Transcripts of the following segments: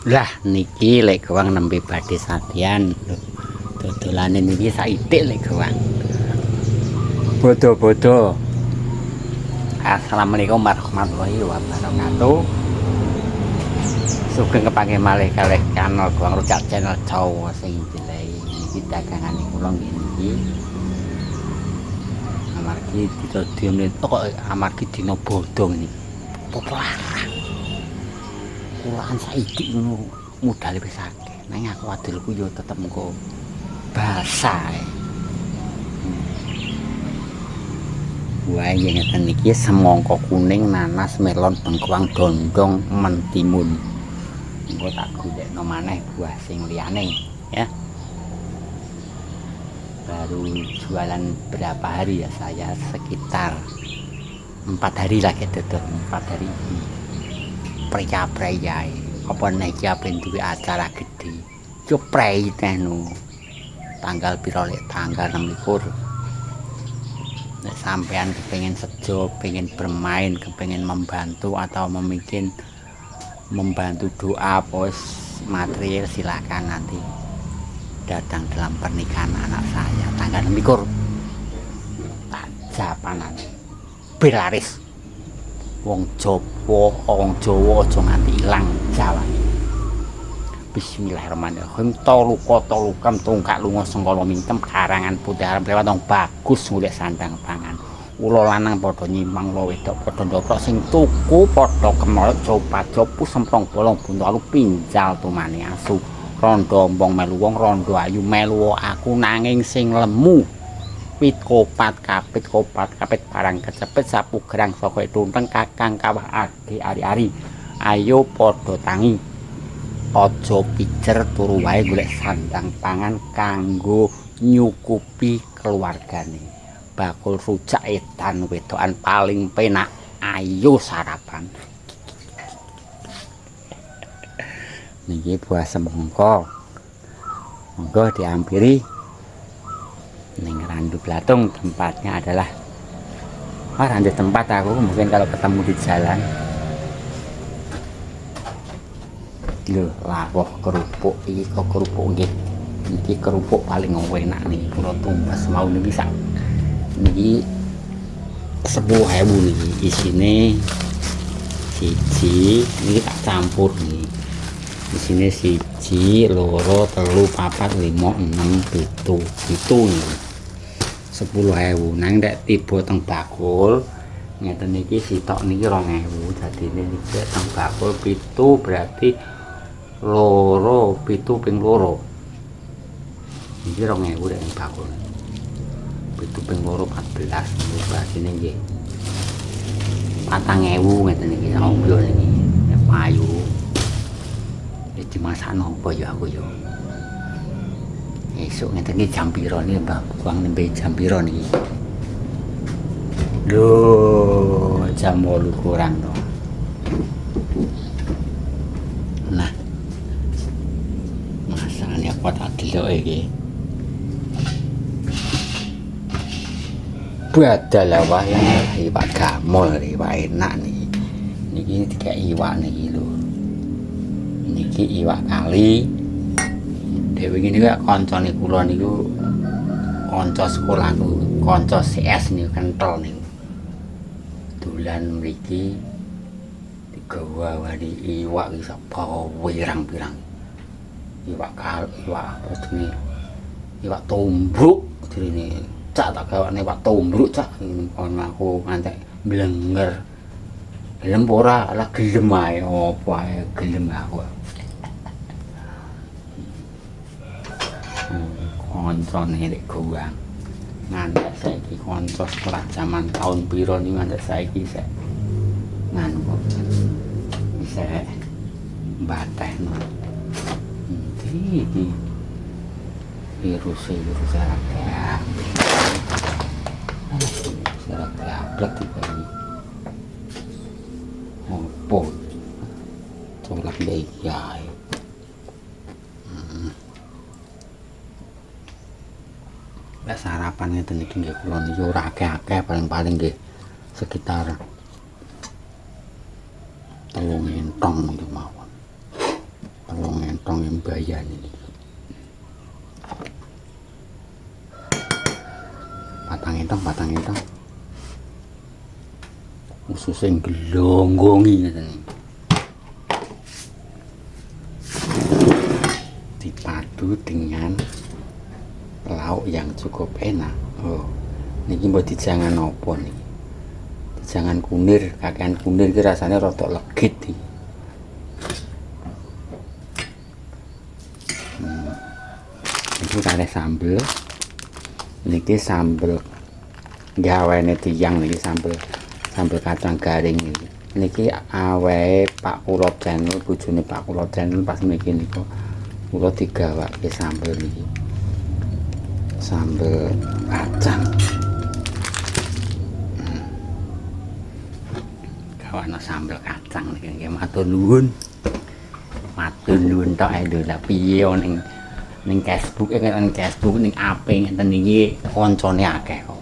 Lah niki lek gawang nembe badhe sadian lho. Dodolane niki saitik lek gawang. Bodo-bodo. Assalamualaikum warahmatullahi wabarakatuh. Sugeng kepanggih malih kalih channel Gawang Rujak channel Jawa sing dilai niki dagangane kula niki. Amargi dadi menit kok amargi dina bodong niki. Popolarah. Kulaan saiki ngono modale wis akeh. Nang aku adilku yo tetep engko basah. Wae ngeten iki semangka kuning, nanas, melon, bengkoang, dondong, mentimun. Engko tak golekno maneh buah sing liyane ya. Baru jualan berapa hari ya saya sekitar 4 hari lagi tutup 4 hari ini. Preya-preyae apa nek iki ape duwe acara gede yo prei tenu tanggal piro lek tanggal 26 nek sampean kepengin sejo pengen bermain kepengin membantu atau membantu doa pos material silakan nanti datang dalam pernikahan anak saya tanggal 26 tak japanan belaris. Wong Jawa aja nganti ilang Jawane. Bismillahirrahmanirrahim. Tolukam tungkak lunga sengkala mintem karangan putih arep lewat wong bagus golek sandang pangan. Ula lanang padha nyimpang, ula wedok padha ndoprok sing tuku padha kemolot copat jopu semprong bolong buntu alu pinjal tumane asu. Rondo ombong melu wong, rondo ayu melu aku nanging sing lemu. Kopat kapit barang kecepet sapu gerang saka tunteng kakang kawah adi ari-ari ayo padha tangi aja pijer turu wae golek sandang pangan kanggo nyukupi keluargane bakul rujak edan wedokan paling penak ayo sarapan niki buah semangka monggo diampiri ning Randu Blatung. Tempatnya adalah randu tempat aku mungkin kalau ketemu di jalan lho lawuh kerupuk iki kok kerupuk nggih iki kerupuk paling enak nih kula tumbas mau niki sak niki 10.000 niki isine siji niki tak campur nih isine 1, 2, 3, 4, 5, 6, 7 nih 10.000 nang nek tiba teng bakul ngeten iki sitok niki 2.000 dadine niki teng bakul 7 berarti 7 ping 2 iki 2.000 nek teng bakul 7 ping 2 14 berarti niki 4.000 ngeten iki ombo niki payu iki masakno apa ya aku ya esuk ngeten iki jam pira niki Mbah Gawang nembe jam pira niki lho jam 8 kurang to nah masane apa tak deloke iki badal wayang iwak gamol iwak enak niki tiga iwak niki lho niki iwak kali dhewe ngene kok kancane kula niku kanca sekolahku kanca CS niku kenthel niku dolan mriki digawa wani iwak iso pirang-pirang iwak apa jenenge iwak tombruk direne cak tak gawane iwak tombruk cak kon aku ngantek mblenger gelem ora lah gelem ae apa ae gelem aku koncone nek Gawang ngantek saiki kanca sekolah zaman tahun pira niku ngantek saiki sek nganu kok bisa mbatehno iki virus ya serak gablek iki opo colak bae ya sarapan ngeten iki nggih kula niki ora akeh-akeh paling-paling nggih sekitar 3 entong mawon 3 sembayane. Patang entong. Ususe glonggongi ngeten. Dipadu dengan lauk yang cukup enak. Oh, niki mbok dijangan apa niki? Dijangan kunir, kakean kunir iki rasane rada legit iki. Iki kalih sambel. Niki sambel gawene tiyang niki sambel kacang garing niki. Niki awake Pak Kulot Channel, bojone Pak Kulot Channel pas niki niku kula digawake sambel niki. Sambel kacang. Gawana sambel kacang niki nggih matur nuwun. Matur nuwun tok ae lho lha piye ning Facebook ning AP ngeten iki kancane akeh kok.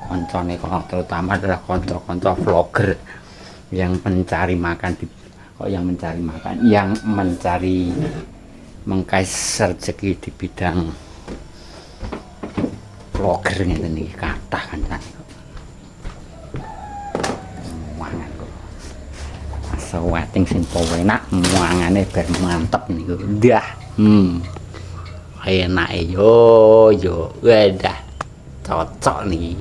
Kancane kok terutama adalah kanca-kanca vlogger yang mencari makan yang mencari mengkais rezeki di bidang vlogger ngeten iki kathah kancane kok. Mangan kok. Sawating sing enak, mangane bar mantep niku. Dah. Enake yo udah cocok nih.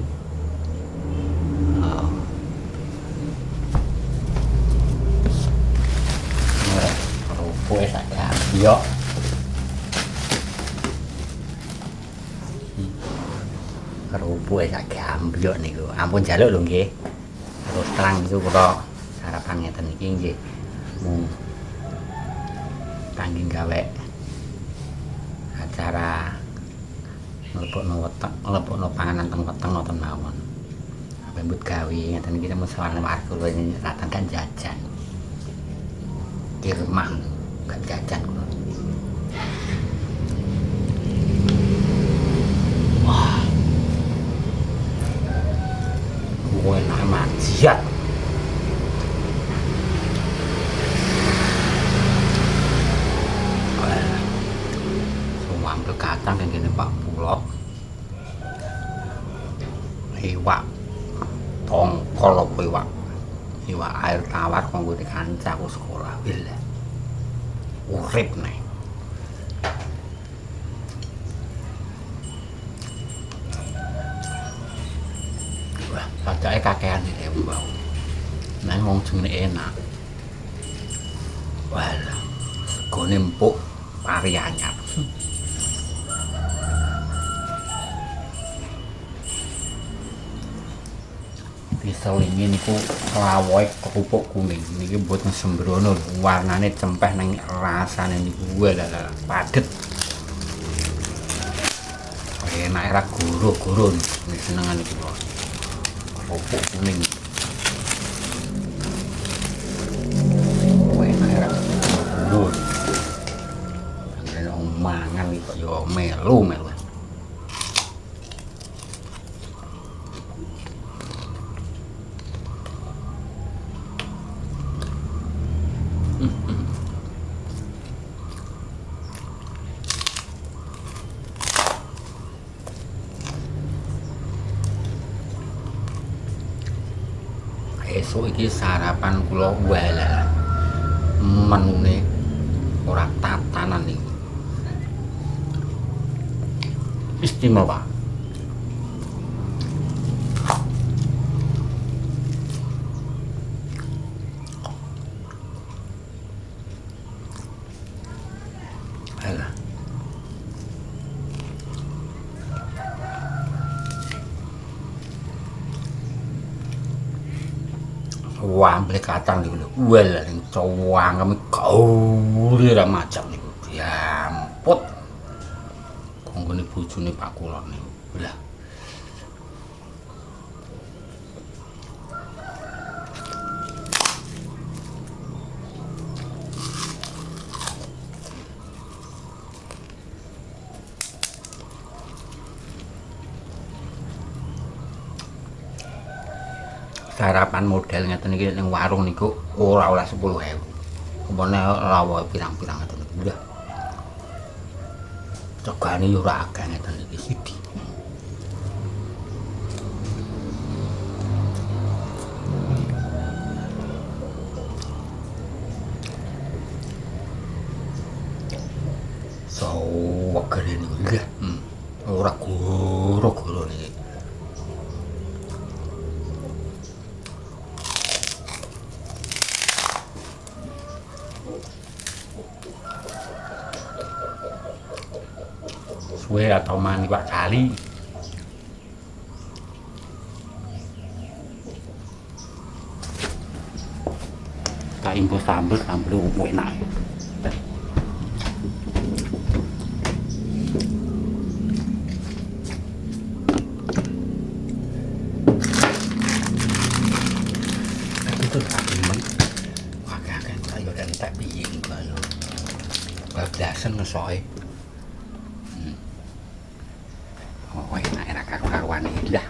Oh. Kerupuk sak yo. Kerupuk sak gambyok niku. Ampun njaluk lho nggih. Terus terang niku kula sarapan ngeten iki nggih. Mung kangge gawe acara ngelebokno panganan teng weteng ngoten mawon. Pembut gawe ngeten iki temu sawane warga kula datang kan jajan. Di rumah kan jajan kula. Wah. Enak majiat. Kacang yang gini Pak Kulot iwak tongkol apa iwak air tawar kanggo kancaku sekolah wile urip nih. Wah pacake kakean iki mbau nang wong jenenge enak. Walah segone empuk pari anyar. Pisau ini niku lawoke kerupuk kuning niki mboten sembrono warnane cempeh nang rasane niku lha padet. Enak era goro-goro niki senengan iki kok. Kerupuk kuning. Enak era goro. Anggere mangan kok yo melu. Esuk iki sarapan kula walah. Menune ora tatanan iki. Istimewa. Alah. Wamble kacang niku lho. Walah ning cowangem gauri ra macam niku. Diamput. Konggone bojone Pak Kulot niku. Lah. Sarapan model ngeten iki ning warung niku ora oleh 10.000. Umpane lawa pirang-pirang ngeten niku. Udah. Regane yo ora akeh ngeten iki sithik. Wegere niku nggih. Ora goro-goro niki. Suwe atau mani Pak Kali. Tak impo sambel enak. Itu tak demen. Akeh-akeh sayur entek piye niku ayo. Bablasen ngesoke. Oh, enak karuan iki dah.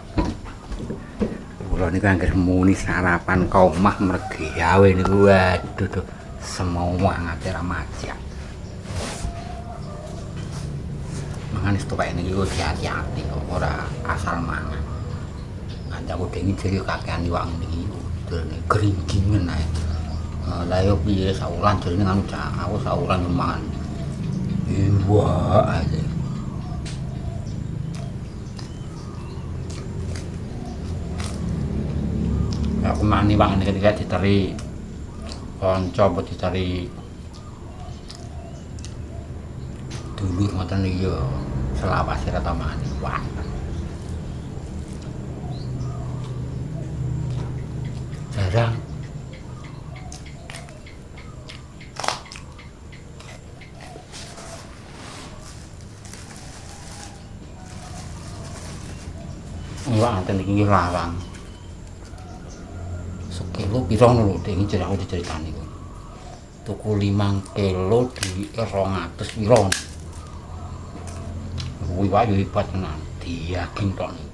Kula niku anggere muni sarapan komah mergi gawe niku waduh semua ngate ra macak. Mangane stok niki kok hati-hati kok ora asal mangan. Kancaku dhewe jere kakean iwak niki dene gringgingen ae. Lah yo piye saulan jere nganu cak aku saulan mangan. Iwak ae. Aku mani banget ketika diteri konco buat diteri dulu ngoten iki yo selawase ra mani wah jarang iwak ngoten iki larang sekilo piro lho dene jare aku diceritani kok. Tuku 5 kilo di 200 piro. Kuwi wae hebat tenan, diyakin tok niku.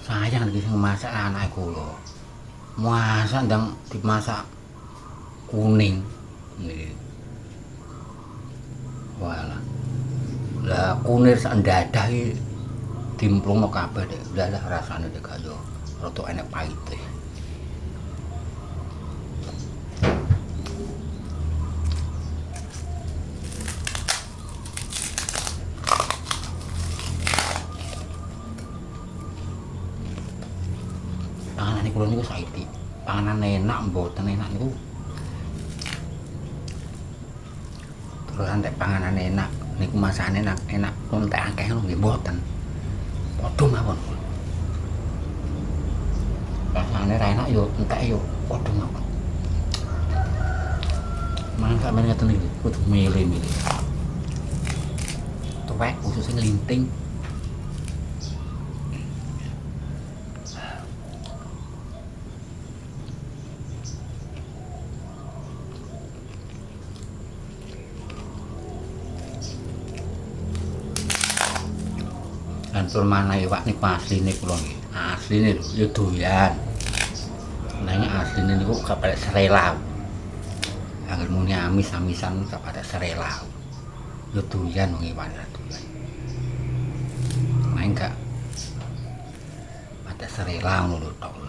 Sayang iki sing masak anak kula. Masak ndang dimasak kuning. Nggih. Walah. Lah kunir sak ndadah iki dimplungno kabeh dek, udah rasane dek ayo rada enek pahite. Panganan kula niku saiki, panganan enak mboten enak niku. Terus antek panganan enak niku masakane enak entek akeh nggih mboten. Padha mawon. Rasane ra enak yo entek yo padha mawon. Mangan sampeyan ngeten iki kudu milih-milih. Tuwek khusus nglinting. Antur mana iwak niku asline kula nggih. Asline lho ya doyan. Nang asline niku kapal serelau. Angger muni amis-amisan kapal serelau. Ya doyan wong iwak doyan. Main gak ada serelau ngono tok.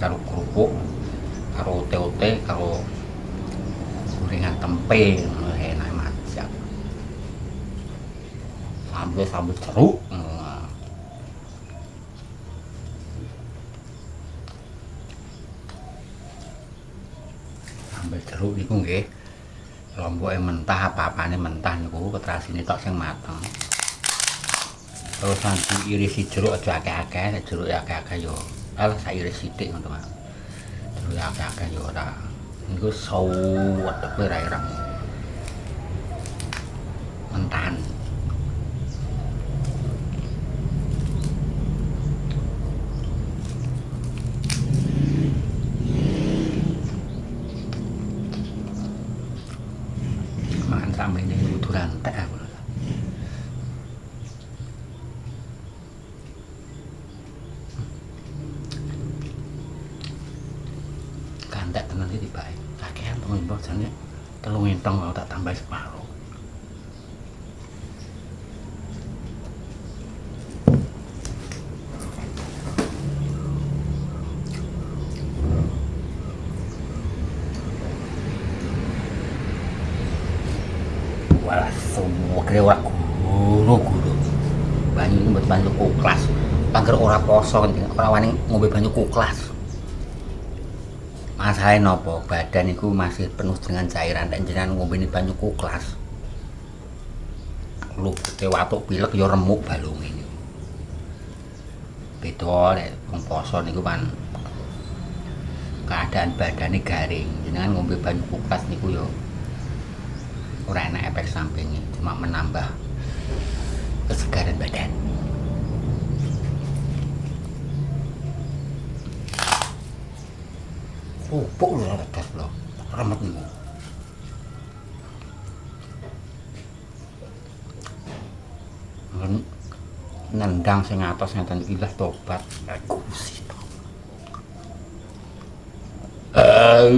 Karo kerupuk, karo ote-ote, karo gorengan tempe, enak macam. Sambel jeruk. Sambel jeruk niku nggih. Lomboke mentah apa-apane mentah niku ketrasine tok sing mateng. Terus nanti irisi jeruk aja akeh-akeh, jeruk akeh-akeh yo. Alah saya iris sithik ngono Pak. Terus akeh-akeh yo ora. Niku suwet kowe ra ireng. Mentahan. Mangan sampe ning kudu rantek aku. Kantek tenan iki bae. Kakean pengimpor jane 3 entong kok tak tambah separo. Walah semua kira ora guru-guru. Banyu iki mbet banyu kuklas. Pangger ora poso ora wani ngombe banyu kuklas. Masalahe napa? Badan iku masih penuh dengan cairan dan jenengan ngombeni banyu kuklas. Lu watuk pilek ya remuk balunge niku. Beda nek wong poso niku kan keadaan badane garing. Jenengan ngombe banyu kuklas niku ya ora enak efek sampingnya, cuma menambah kesegaran badan. Pupuk lho ledas lho, remet niku. Nendang sing atos ngeten iki lah tobat, Gusti.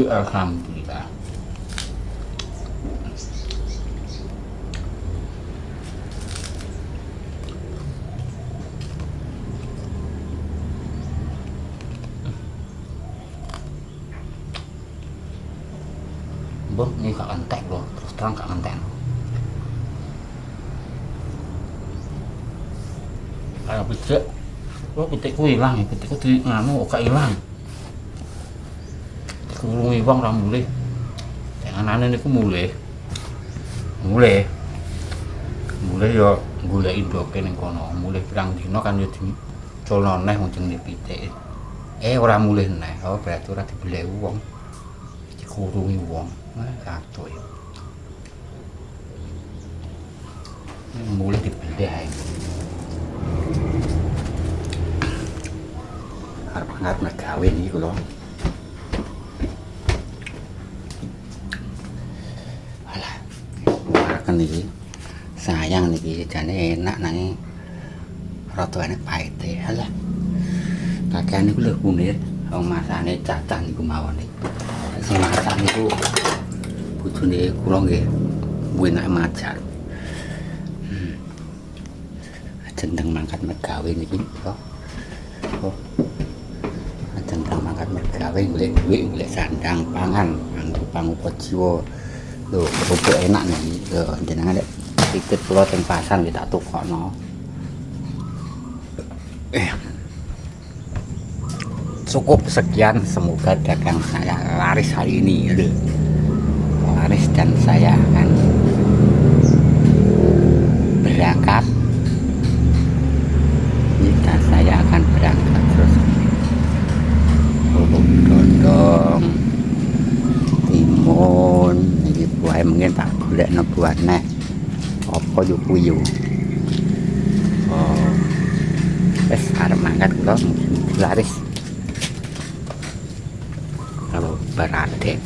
Alhamdulillah. Mbah ini gak entek loh, terus terang gak entek. Kayak pitik, wah pitikku hilang ya, pitikku di nganu gak hilang. Kurungi wong ora mulih. Anane niku mulih. Mulih ya goleki ndoke ning kono, mulih pirang dina kan ya diculno neh wong jenenge pitik. Ora mulih neh, oh berarti ora dibeleki wong. Dikurungi wong. Katoy. Mulai dipilih ae. Arep ngat gawe iki kula. Alah. Waraken iki. Sayang niki jane enak nanging rada enek paite. Alah. Kakean niku lho kunir, wong masane cacah niku mawon iki. Sing masak niku bojone kula nggih enak majar. Ajeng mangkat mergawe niki lho. Ajeng mangkat mergawe golek duit, golek sandang pangan, kanggo pangupa jiwa. Lho, kerupuk enak niki. Lho, jenengan nek titip kula teng pasar nggih tak tukokno. Cukup sekian, semoga dagang saya laris hari ini. Laris dan saya akan berangkat. Dan saya akan berangkat terus. Dondong, timun, ini buah mungkin tak boleh buat neh. Apa yuk kuyu? Oh, wes arep mangkat kula laris. Kalau beradik